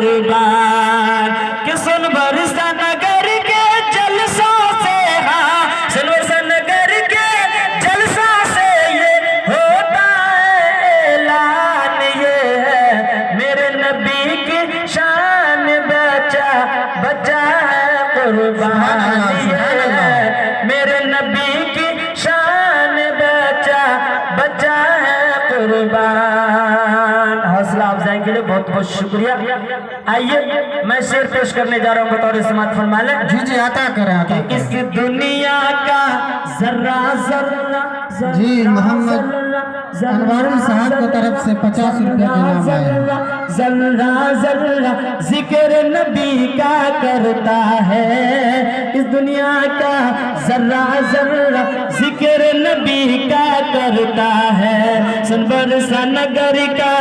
कुर्बान कि सुन बरसा नगर के जलसों से, हाँ सुन बरसा नगर के जलसों से ये होता है ऐलान, ये है मेरे नबी की शान, बचा बचा है कुर्बान, ये है मेरे नबी की शान, बचा बचा है कुर्बान। हौसला अफजाई के लिए बहुत बहुत शुक्रिया। आइए मैं शेर पेश करने जा रहा हूँ, बतौर समात फरमा लें। जी जी आता करें, आता करें। इस दुनिया का जर्रा जर्रा जी मोहम्मद अनवारुल साहब की तरफ से 50 रुपया इनाम आया। जर्रा जर्रा जिक्र नबी का करता है, इस दुनिया का जर्रा जर्रा जिक्र नबी का करता है। सुन बरसा नगर का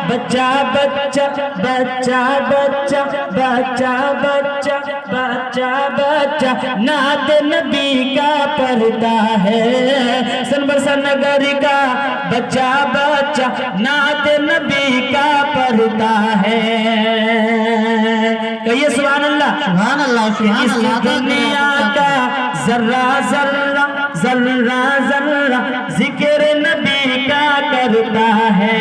बच्चा बच्चा बच्चा बच्चा बच्चा बच्चा बच्चा बच्चा नात नबी का पढ़ता है। सुन बरसा नगर का बच्चा बच्चा नात नबी का पढ़ता है। कहिए सुभान अल्लाह, सुभान अल्लाह, सुभान अल्लाह। दुनिया का जर्रा जर्रा जर्रा जर्रा जिक्र नबी का करता है।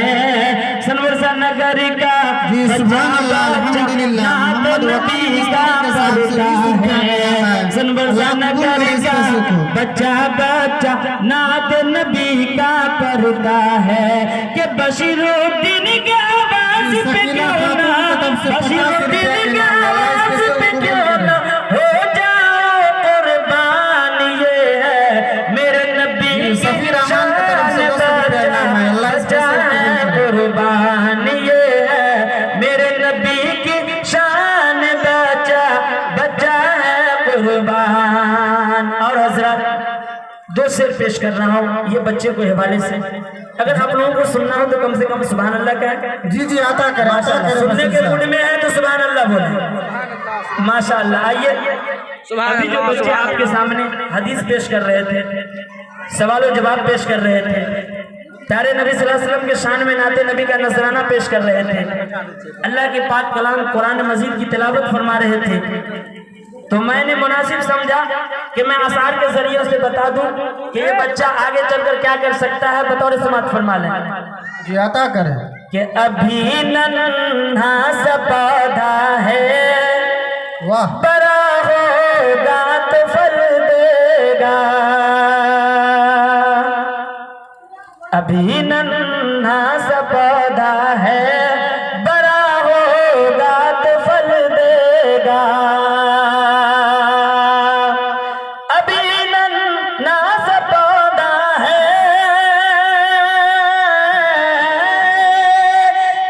सुन बरसा नगर का जी सुभान अल्लाह, अल्हम्दुलिल्लाह। मोहम्मद नबी का पढ़ता है। सुन बरसा नगर का बच्चा बच्चा नात नबी का पढ़ता है कि बशीरुद्दीन की आवाज पे क्यों ना, बशीरुद्दीन की आवाज पे क्यों ना हो जाओ कुर्बान, ये है मेरे नबी की शान, बचा है कुर्बान, ये है मेरे नबी की शान, बचा बचा है कुर्बान। और हजरत दो शेर पेश कर रहा हूँ ये बच्चे को हवाले से, अगर आप लोगों को सुनना हो तो कम से कम सुभान अल्लाह का। जी जी आता करें, आता करें। सुनने के मूड में है तो सुभान अल्लाह बोले, माशाअल्लाह। आइए अभी जो बच्चे आपके सामने हदीस पेश कर रहे थे, सवाल जवाब पेश कर रहे थे, प्यारे नबी सल्लल्लाहु अलैहि वसल्लम के शान में नाते नबी का नजराना पेश कर रहे थे, अल्लाह के पाक कलाम कुरान मजीद की तिलावत फरमा रहे थे, तो मैंने मुनासिब समझा कि मैं आसार के जरिए से बता दूं कि ये बच्चा आगे चलकर क्या कर सकता है। बतौर समात फरमा लें। जी आता करें कि अभी नन्हा सा पौधा है, वाह, बड़ा होगा तो फल देगा, अभी नन्हा सा पौधा है, बड़ा होगा तो फल देगा, अभी नन्हा सा पौधा है,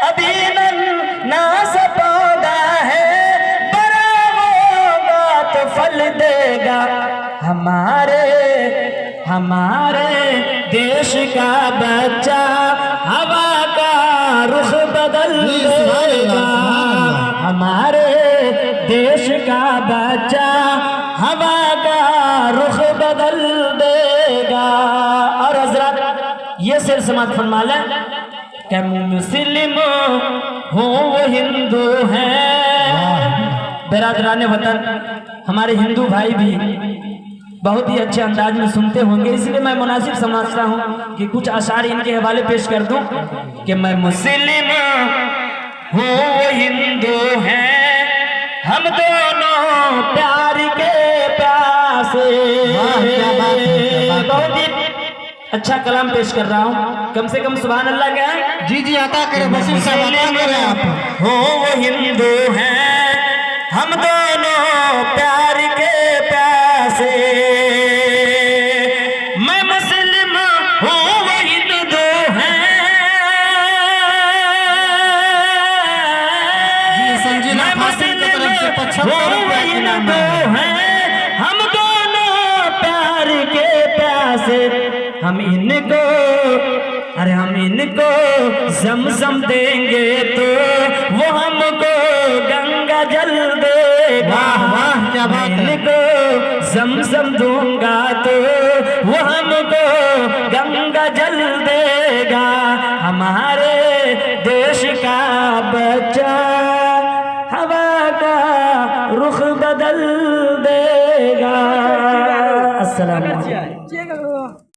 अभी नन्हा सा पौधा है, बड़ा होगा तो फल देगा। हमारे देश का बच्चा हवा का रुख बदल देगा, हमारे देश का बच्चा हवा का रुख बदल देगा। और हजरत ये शेर समात फरमा लें कि मुस्लिम हो वो हिंदू हैं। बिरादरान वतन हमारे हिंदू भाई भी बहुत ही अच्छे अंदाज में सुनते होंगे, इसलिए मैं मुनासिब समझता हूँ कि कुछ अशार इनके हवाले पेश कर दूं कि मैं मुस्लिम हूँ वो हिंदू हैं, हम दोनों प्यार के प्यासे। बहुत ही अच्छा कलाम पेश कर रहा हूँ, कम से कम सुभान अल्लाह क्या है। जी जी आता करें, बशीर साहब आता करें। आप हो वो हिंदू हैं, हम दोनों प्यार के प्यासे, मैं मुस्लिम हूँ वो हिंदू हैं, मैं मुस्लिम हूँ वो हिंदू हैं, हम दोनों प्यार के प्यासे, हम इनको अरे हम इनको ज़म-ज़म देंगे तो वो हमको गंगा जल देगा। वाह क्या बात है। इनको ज़म-ज़म दूंगा तो वो हमको गंगा जल देगा। हमारे देश का बच्चा रुख बदल देगा। अस्सलाम वालेकुम।